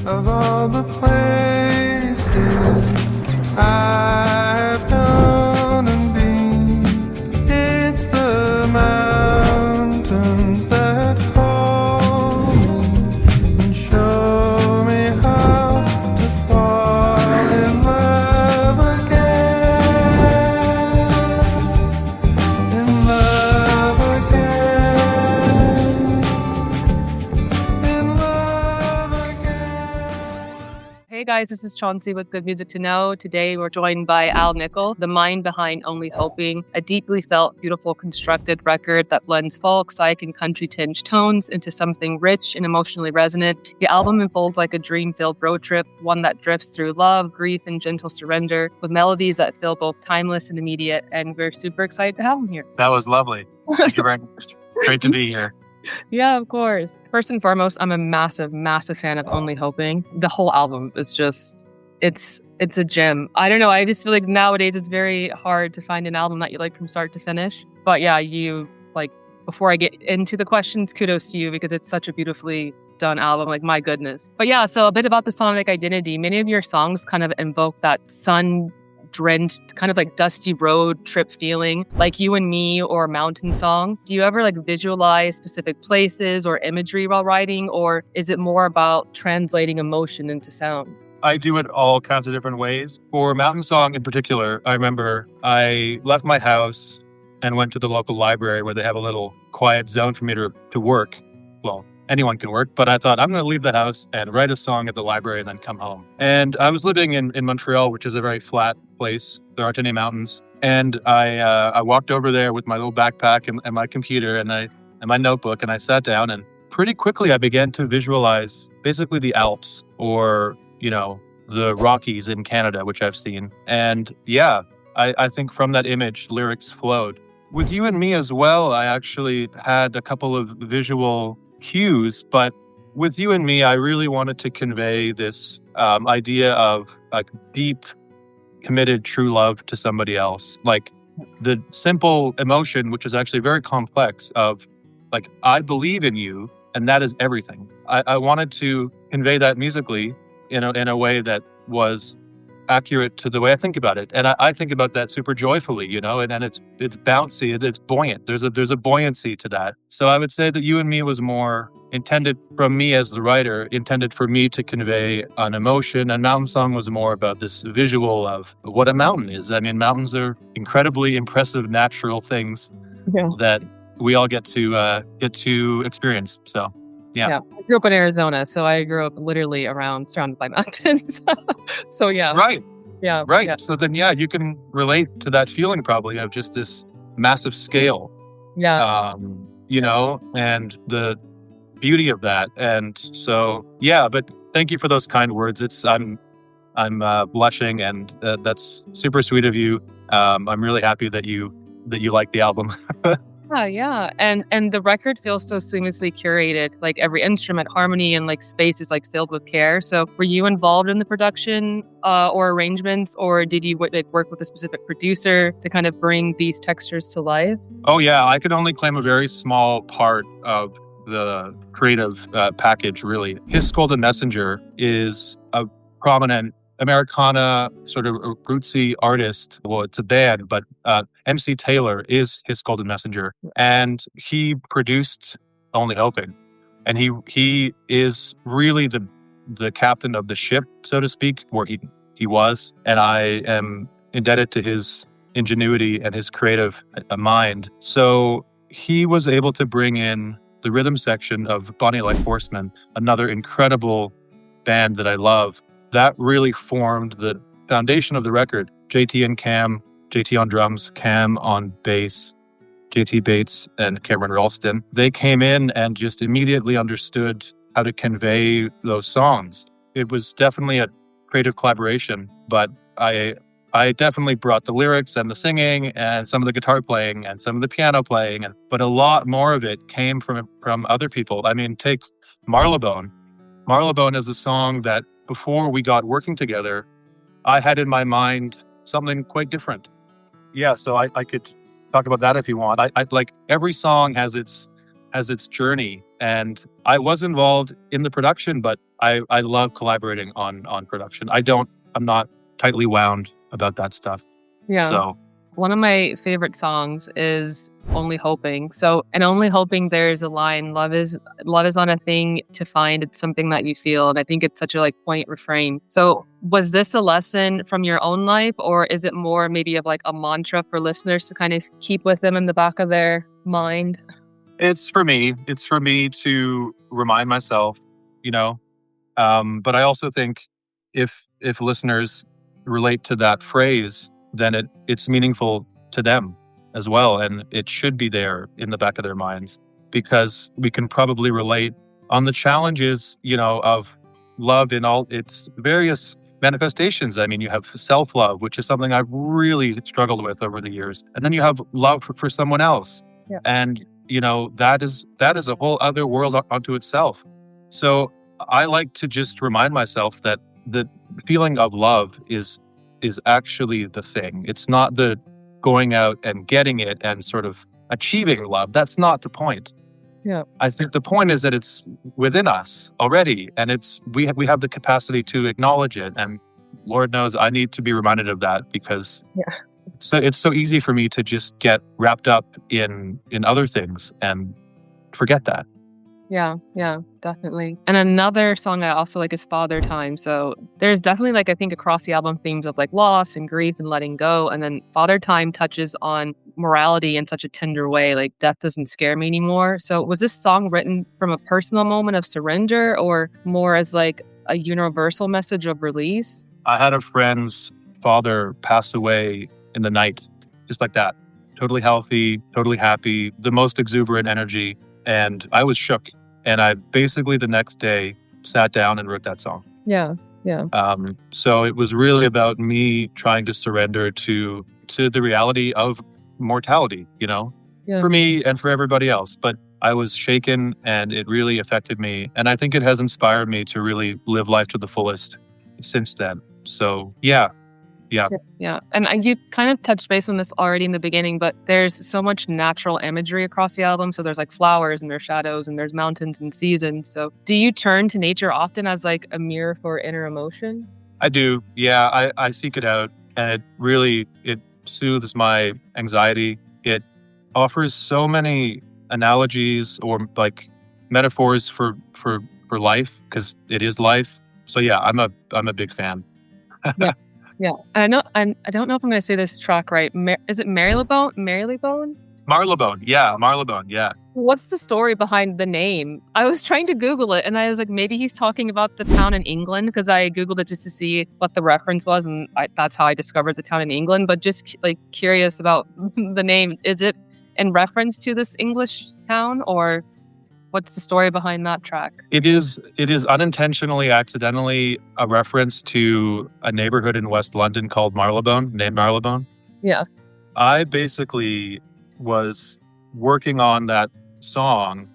of all the places I've gone and been. It's the mountains that call me and show me how to fall in love again. In love again. In love again. Hey guys, this is Chauncey with Good Music to Know. Today we're joined by Nicol, the mind behind Only Hoping, a deeply felt, beautiful, constructed record that blends folk, psych, and country-tinged tones into something rich and emotionally resonant. The album unfolds like a dream-filled road trip, one that drifts through love, grief, and gentle surrender, with melodies that feel both timeless and immediate, and we're super excited to have him here. That was lovely. Thank you very much. Great to be here. Yeah, of course. First and foremost, I'm a massive, massive fan of Only Hoping. The whole album is just, it's a gem. I don't know. I just feel like nowadays it's very hard to find an album that you like from start to finish. But yeah, before I get into the questions, kudos to you because it's such a beautifully done album. Like, my goodness. But yeah, so a bit about the sonic identity. Many of your songs kind of invoke that sun-drenched, kind of like dusty road trip feeling, like You and Me or Mountain Song. Do you ever like visualize specific places or imagery while writing, or is it more about translating emotion into sound? I do it all kinds of different ways. For Mountain Song in particular, I remember I left my house and went to the local library where they have a little quiet zone for me to work. Well, anyone can work, but I thought I'm going to leave the house and write a song at the library and then come home. And I was living in Montreal, which is a very flat place. There aren't any mountains. And I walked over there with my little backpack and my computer and my notebook, and I sat down, and pretty quickly I began to visualize basically the Alps or, the Rockies in Canada, which I've seen. And yeah, I think from that image, lyrics flowed. With You and Me as well, I actually had a couple of visual cues, but with You and Me, I really wanted to convey this idea of like deep, committed, true love to somebody else. Like the simple emotion, which is actually very complex, of like, I believe in you, and that is everything. I wanted to convey that musically in a way that was accurate to the way I think about it. And I think about that super joyfully, and it's bouncy, it's buoyant. There's a buoyancy to that. So I would say that You and Me was more intended from me as the writer, intended for me to convey an emotion, and Mountain Song was more about this visual of what a mountain is. I mean, mountains are incredibly impressive natural things that we all get to experience. So yeah. I grew up in Arizona, so I grew up literally surrounded by mountains. So yeah. Right. Yeah. Right. Yeah. So then, you can relate to that feeling probably of just this massive scale. Yeah. And the beauty of that. And so, yeah, but thank you for those kind words. I'm blushing, and that's super sweet of you. I'm really happy that you like the album. Yeah. And the record feels so seamlessly curated, like every instrument, harmony, and like space is like filled with care. So were you involved in the production or arrangements, or did you work with a specific producer to kind of bring these textures to life? Oh yeah, I could only claim a very small part of the creative package, really. His Golden Messenger is a prominent Americana sort of rootsy artist. Well, it's a band, but MC Taylor is His Golden Messenger, and he produced Only Hoping, and he is really the captain of the ship, so to speak, where he was, and I am indebted to his ingenuity and his creative mind. So he was able to bring in the rhythm section of Bonnie Like Horseman, another incredible band that I love. That really formed the foundation of the record. JT and Cam, JT on drums, Cam on bass, JT Bates and Cameron Ralston. They came in and just immediately understood how to convey those songs. It was definitely a creative collaboration, but I definitely brought the lyrics and the singing and some of the guitar playing and some of the piano playing, but a lot more of it came from other people. I mean, take Marlebone. Marlebone is a song that before we got working together, I had in my mind something quite different. Yeah, so I could talk about that if you want. I like every song has its journey, and I was involved in the production, but I love collaborating on production. I'm not tightly wound about that stuff. Yeah. So One of my favorite songs is Only Hoping. So, and Only Hoping, there's a line, love is not a thing to find, it's something that you feel. And I think it's such a like point refrain. So was this a lesson from your own life, or is it more maybe of like a mantra for listeners to kind of keep with them in the back of their mind? it's for me. It's for me to remind myself, you know. But I also think if listeners relate to that phrase, then it's meaningful to them as well, and it should be there in the back of their minds because we can probably relate on the challenges, of love in all its various manifestations. I mean, you have self-love, which is something I've really struggled with over the years, and then you have love for someone else, Yeah. and that is a whole other world unto itself. So I like to just remind myself that the feeling of love is actually the thing. It's not the going out and getting it and sort of achieving love. That's not the point. Yeah. I think the point is that it's within us already, and we have the capacity to acknowledge it. And Lord knows I need to be reminded of that because Yeah. it's so easy for me to just get wrapped up in other things and forget that. Yeah, definitely. And another song I also like is Father Time. So there's definitely like I think across the album themes of like loss and grief and letting go. And then Father Time touches on morality in such a tender way, like death doesn't scare me anymore. So was this song written from a personal moment of surrender or more as like a universal message of release? I had a friend's father pass away in the night, just like that. Totally healthy, totally happy, the most exuberant energy. And I was shook. And I basically the next day sat down and wrote that song. Yeah. So it was really about me trying to surrender to the reality of mortality, Yeah. for me and for everybody else. But I was shaken and it really affected me. And I think it has inspired me to really live life to the fullest since then. So yeah. Yeah. And you kind of touched base on this already in the beginning, but there's so much natural imagery across the album. So there's like flowers and there's shadows and there's mountains and seasons. So do you turn to nature often as like a mirror for inner emotion? I do. Yeah, I seek it out and it soothes my anxiety. It offers so many analogies or like metaphors for life because it is life. So yeah, I'm a big fan. Yeah. Yeah. And I don't know if I'm going to say this track right. Is it Marylebone? Marylebone? Marylebone. Yeah, Marylebone. Yeah. What's the story behind the name? I was trying to Google it and I was like, maybe he's talking about the town in England because I Googled it just to see what the reference was. And that's how I discovered the town in England. But just like curious about the name. Is it in reference to this English town or what's the story behind that track? It is unintentionally, accidentally a reference to a neighborhood in West London called Marylebone, named Marylebone. Yeah. I basically was working on that song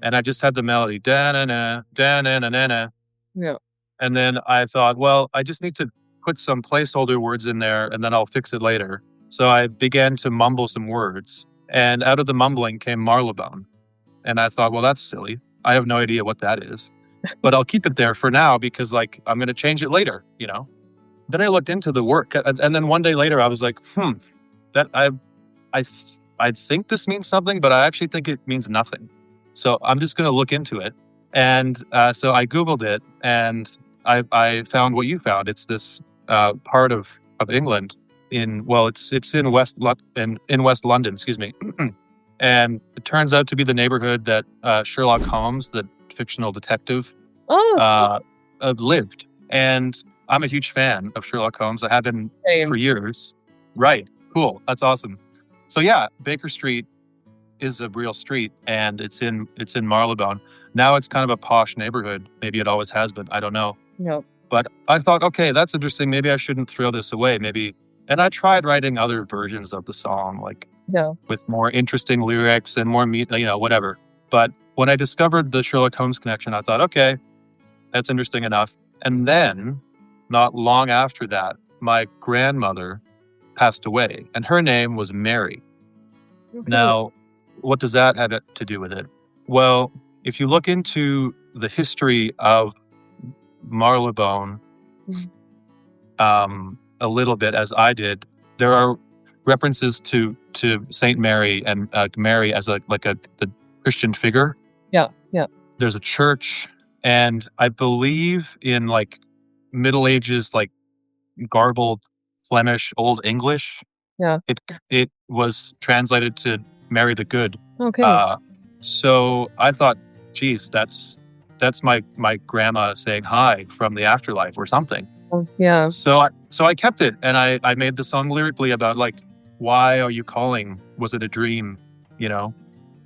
and I just had the melody da-na-na, da-na-na-na-na. Yeah. And then I thought, well, I just need to put some placeholder words in there and then I'll fix it later. So I began to mumble some words and out of the mumbling came Marylebone. And I thought, well, that's silly. I have no idea what that is, but I'll keep it there for now because like I'm going to change it later, Then I looked into the work and then one day later I was like, that I think this means something, but I actually think it means nothing. So I'm just going to look into it. And so I Googled it and I found what you found. It's this part of England it's in West London, excuse me. And it turns out to be the neighborhood that Sherlock Holmes, the fictional detective, lived. And I'm a huge fan of Sherlock Holmes. I have been Same. for years. Right. Cool. That's awesome. So yeah, Baker Street is a real street and it's in Marylebone. Now it's kind of a posh neighborhood. Maybe it always has been. I don't know. No. But I thought, okay, that's interesting. Maybe I shouldn't throw this away. And I tried writing other versions of the song, like with more interesting lyrics and more whatever. But when I discovered the Sherlock Holmes connection, I thought, okay, that's interesting enough. And then, not long after that, my grandmother passed away, and her name was Mary. Okay. Now, what does that have to do with it? Well, if you look into the history of Marylebone Mhm. a little bit, as I did, there are references to Saint Mary and Mary as the Christian figure. Yeah, yeah, There's a church, and I believe in like Middle Ages, like garbled Flemish Old English, yeah. it was translated to Mary the Good. Okay. So I thought, geez, that's my grandma saying hi from the afterlife or something. Yeah, So I kept it, and I made the song lyrically about like, why are you calling? Was it a dream? You know,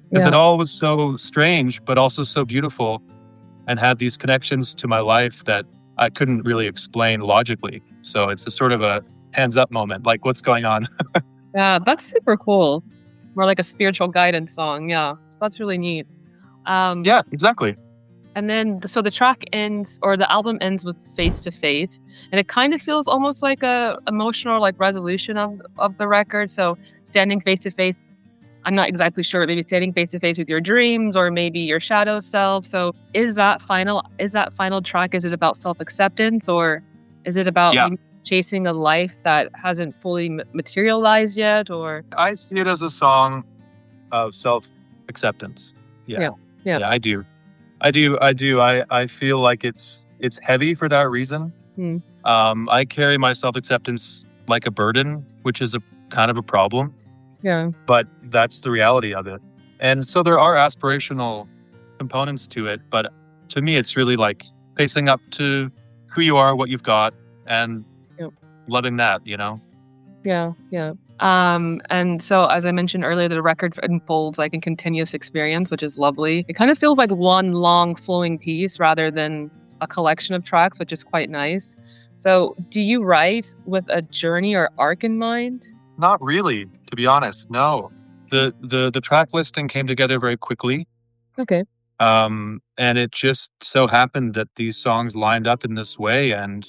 because it yeah. all was so strange, but also so beautiful, and had these connections to my life that I couldn't really explain logically. So it's a sort of a hands up moment, like what's going on? Yeah, that's super cool. More like a spiritual guidance song. Yeah, so that's really neat. Um, Yeah, exactly. and then so the track ends, or the album ends with "Face to Face," and it kind of feels almost like a emotional like resolution of the record. So standing face to face. I'm not exactly sure, but maybe standing face to face with your dreams, or maybe your shadow self. So is that final track? Is it about self acceptance, or is it about Yeah, maybe chasing a life that hasn't fully materialized yet? Or I see it as a song of self acceptance. Yeah, yeah, yeah. yeah, I do. I feel like it's heavy for that reason. Hmm. I carry my self acceptance like a burden, which is a kind of a problem, Yeah. but that's the reality of it. And so there are aspirational components to it, but to me, it's really like facing up to who you are, what you've got, and Yep. loving that, you know? Yeah, yeah. And so as I mentioned earlier, the record unfolds like in continuous experience, which is lovely. It kind of feels like one long flowing piece rather than a collection of tracks, which is quite nice. So do you write with a journey or arc in mind? Not really, to be honest. No. The track listing came together very quickly. Okay. And it just so happened that these songs lined up in this way, and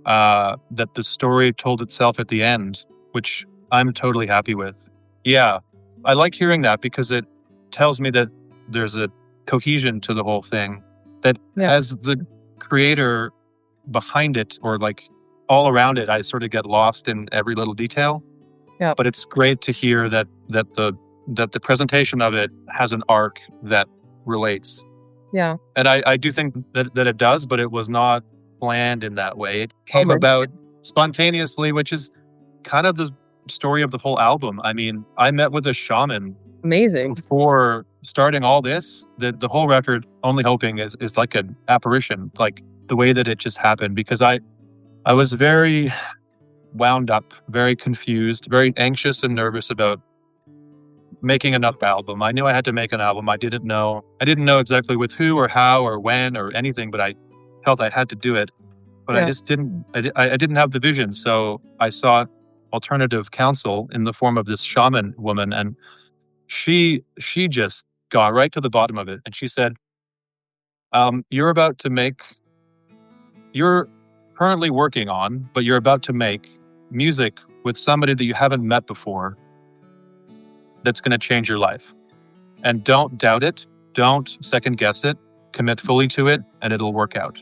that the story told itself at the end, which I'm totally happy with. Yeah, I like hearing that because it tells me that there's a cohesion to the whole thing, that Yeah. as the creator behind it, or like all around it, I sort of get lost in every little detail. Yeah. But it's great to hear that the presentation of it has an arc that relates. Yeah. And I do think that it does, but it was not planned in that way. It came Okay. about spontaneously, which is kind of the story of the whole album. I mean, I met with a shaman Amazing. before starting all this. The whole record, Only Hoping, is like an apparition, like the way that it just happened, because I was very wound up, very confused, very anxious and nervous about making another album. I knew I had to make an album. I didn't know exactly with who or how or when or anything, but I felt I had to do it. But I Yeah. just didn't. I didn't have the vision, so I sought alternative counsel in the form of this shaman woman, and she just got right to the bottom of it, and she said, "You're about to make. You're currently working on, but you're about to make music with somebody that you haven't met before. That's going to change your life. And don't doubt it. Don't second guess it. Commit fully to it, and it'll work out."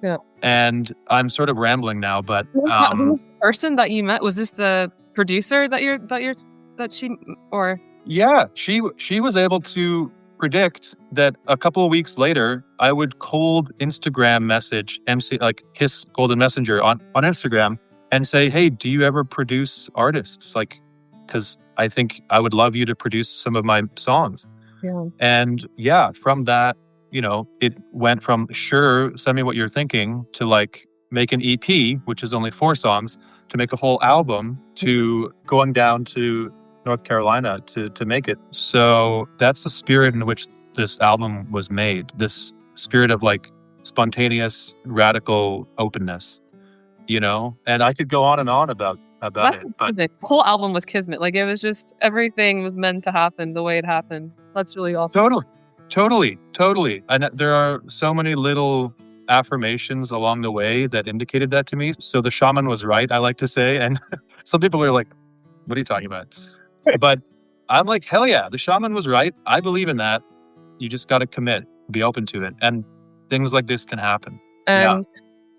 Yeah. And I'm sort of rambling now, but Who was the person that you met? Was this the producer that she, or yeah, she was able to predict that a couple of weeks later, I would cold Instagram message MC, like his Golden Messenger on Instagram, and say, "Hey, do you ever produce artists? Like, because I think I would love you to produce some of my songs." yeah. And yeah, from that, it went from sure, send me what you're thinking, to like make an EP, which is only 4 songs, to make a whole album, to going down to North Carolina to make it. So that's the spirit in which this album was made. This spirit of like spontaneous, radical openness, And I could go on and on about That's it, but amazing. The whole album was kismet. Like it was just everything was meant to happen the way it happened. That's really awesome. totally. And there are so many little affirmations along the way that indicated that to me. So the shaman was right, I like to say. And some people are like, "What are you talking about?" But I'm like, hell yeah, the shaman was right. I believe in that. You just got to commit, be open to it. And things like this can happen. And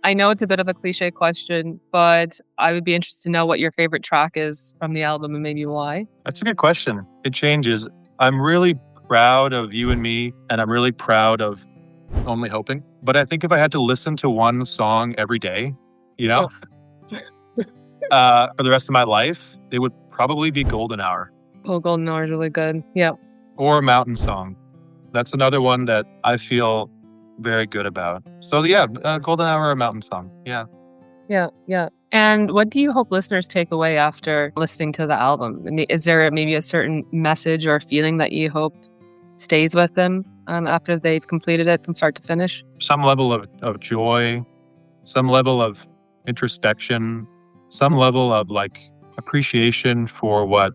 I know it's a bit of a cliche question, but I would be interested to know what your favorite track is from the album and maybe why. That's a good question. It changes. I'm really proud of You and Me, and I'm really proud of Only Hoping. But I think if I had to listen to one song every day, for the rest of my life, it would probably be Golden Hour Oh, Golden Hour is really good. Yeah. or Mountain Song. That's another one that I feel very good about. So yeah, Golden Hour or Mountain Song. Yeah. Yeah. And what do you hope listeners take away after listening to the album? Is there maybe a certain message or feeling that you hope stays with them after they've completed it from start to finish? Some level of joy, some level of introspection, some level of like appreciation for what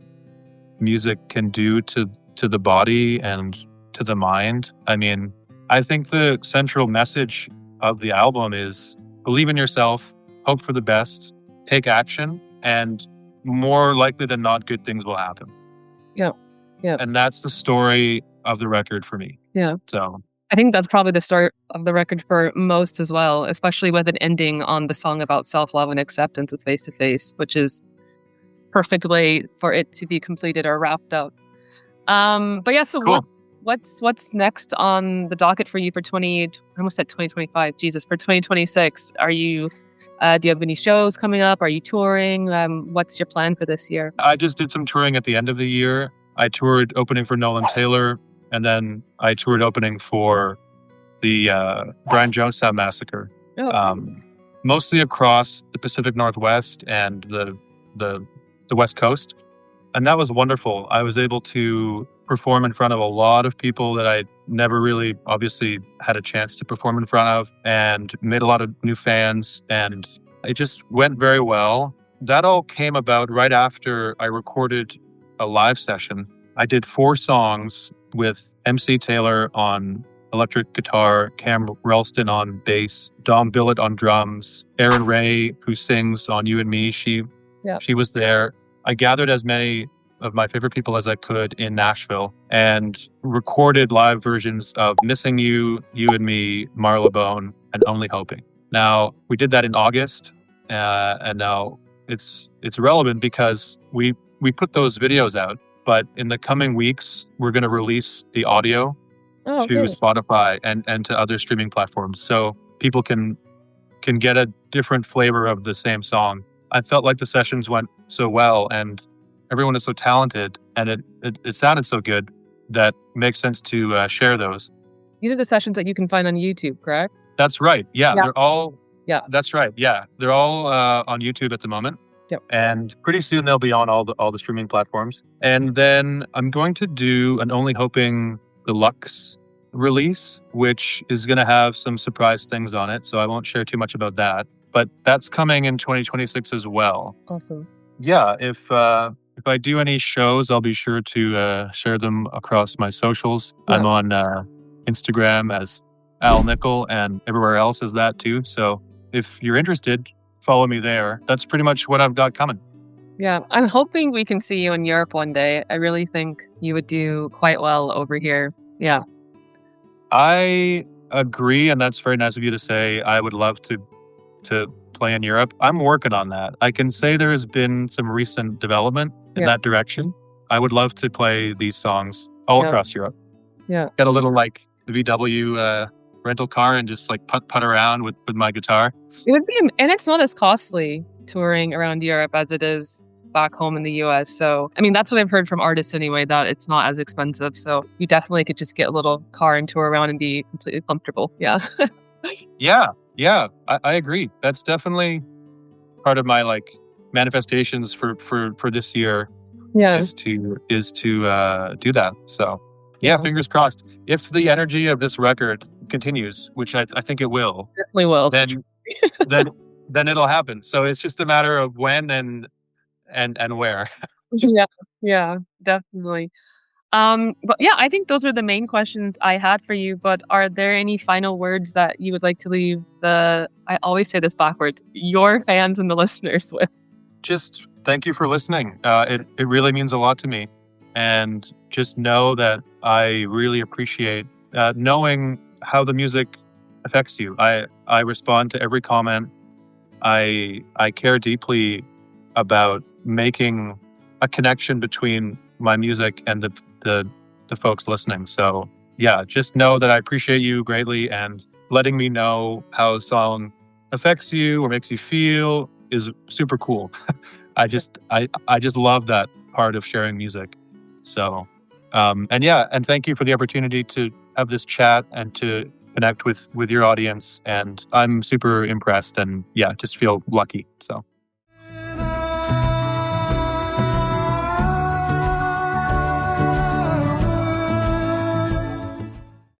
music can do to the body and to the mind. I mean, I think the central message of the album is believe in yourself, hope for the best, take action, and more likely than not, good things will happen. Yeah. And that's the story of the record for me. Yeah. So I think that's probably the story of the record for most as well, especially with an ending on the song about self-love and acceptance with Face to Face, which is perfect way for it to be completed or wrapped up. But yeah, so cool. what's next on the docket for you for I almost said 2025, Jesus, for 2026? Are you do you have any shows coming up? Are you touring? What's your plan for this year? I just did some touring at the end of the year. I toured opening for Nolan Taylor, and then I toured opening for the Brian Jonestown Massacre. Mostly across the Pacific Northwest and the West Coast. And that was wonderful. I was able to perform in front of a lot of people that I never really obviously had a chance to perform in front of, and made a lot of new fans, and it just went very well. That all came about right after I recorded a live session. I did 4 songs with MC Taylor on electric guitar, Cam Relston on bass, Dom Billett on drums, Erin Ray, who sings on You and Me, she was there. I gathered as many of my favorite people as I could in Nashville and recorded live versions of Missing You, You and Me, Marylebone, and Only Hoping. Now, we did that in August, and now it's relevant because we put those videos out, but in the coming weeks, we're going to release the audio to Spotify and to other streaming platforms, so people can get a different flavor of the same song. I felt like the sessions went so well, and everyone is so talented, and it sounded so good that it makes sense to share those. These are the sessions that you can find on YouTube, correct? That's right. Yeah. They're all. Yeah, that's right. Yeah, they're all on YouTube at the moment. Yep. And pretty soon they'll be on all the streaming platforms. And then I'm going to do an Only Hoping Deluxe release, which is going to have some surprise things on it. So I won't share too much about that. But that's coming in 2026 as well. Awesome. Yeah, if I do any shows, I'll be sure to share them across my socials. Yeah. I'm on Instagram as Al Nicol, and everywhere else is that too. So if you're interested, follow me there. That's pretty much what I've got coming. Yeah, I'm hoping we can see you in Europe one day. I really think you would do quite well over here. Yeah. I agree, and that's very nice of you to say. I would love to play in Europe. I'm working on that. I can say there has been some recent development in that direction. I would love to play these songs all across Europe. Yeah. Get a little like VW rental car and just like putt around with my guitar. It would be, and it's not as costly touring around Europe as it is back home in the US. So, I mean, that's what I've heard from artists anyway, that it's not as expensive. So you definitely could just get a little car and tour around and be completely comfortable. Yeah. Yeah, I agree. That's definitely part of my like manifestations for this year. Yeah, is to do that. So yeah, fingers crossed. If the energy of this record continues, which I think it will, definitely will. Then it'll happen. So it's just a matter of when and where. Yeah, definitely. But yeah, I think those were the main questions I had for you. But are there any final words that you would like to leave I always say this backwards, your fans and the listeners with? Just thank you for listening. It really means a lot to me. And just know that I really appreciate knowing how the music affects you. I respond to every comment. I care deeply about making a connection between my music and the folks listening. So yeah, just know that I appreciate you greatly, and letting me know how a song affects you or makes you feel is super cool. I just love that part of sharing music. So and yeah, and thank you for the opportunity to have this chat and to connect with your audience. And I'm super impressed, and yeah, just feel lucky. So